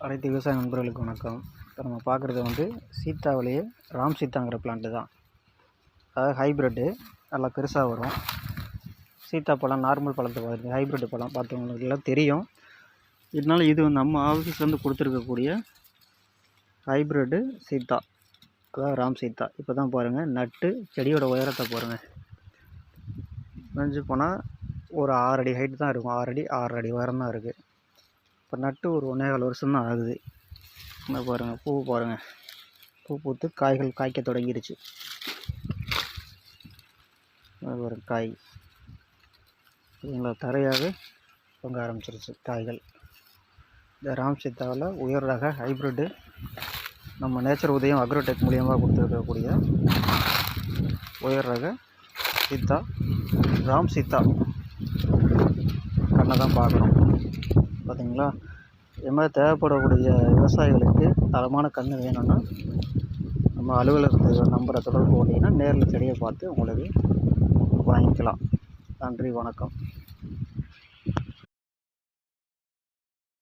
அனைத்து விவசாய நண்பர்களுக்கு வணக்கம். இப்போ நம்ம பார்க்குறது வந்து சீத்தாவிலேயே ராம் சீத்தாங்கிற பிளான்ட்டு தான். அதாவது ஹைப்ரிட்டு நல்லா பெருசாக வரும். சீத்தா பழம் நார்மல் பழத்தை பார்த்து ஹைப்ரிட் பழம் பார்த்தவங்களுக்கு எல்லாம் தெரியும். இதனால இது நம்ம ஆஃபீஸ்லேருந்து கொடுத்துருக்கக்கூடிய ஹைப்ரிட்டு சீத்தா, அதாவது ராம் சீத்தா. இப்போ தான் பாருங்கள், நட்டு செடியோட உயரத்தை பாருங்கள். நினைஞ்சு போனால் ஒரு 6 அடி ஹைட்டு தான் இருக்கும். 6 அடி 6 அடி உயரம் தான் இருக்குது. இப்போ நட்டு ஒரு 1.25 வருஷம் தான் ஆகுது. இந்த பாருங்கள், பூ பாருங்கள், பூ பூத்து காய்கள் காய்க்க தொடங்கிடுச்சு. ஒரு காய் இவங்களை தரையாகவே பொங்க ஆரம்பிச்சிருச்சு காய்கள். இந்த ராம் சீத்தாவில் உயர் ரக ஹைப்ரிட்டு நம்ம நேச்சர் உதயம் அக்ரோடெக் மூலியமாக கொடுத்துருக்கக்கூடிய உயர் ரக சீத்தா, ராம் சீத்தா கண்ணை தான் பார்க்கணும். பார்த்தீங்களா? இது மாதிரி தேவைப்படக்கூடிய விவசாயிகளுக்கு தரமான கன்று வேணும்னா நம்ம அலுவலகத்தில் நம்பரை தொடர்பு கொண்டீங்கன்னா நேரில் செடியை பார்த்து உங்களுக்கு வாங்கிக்கலாம். நன்றி, வணக்கம்.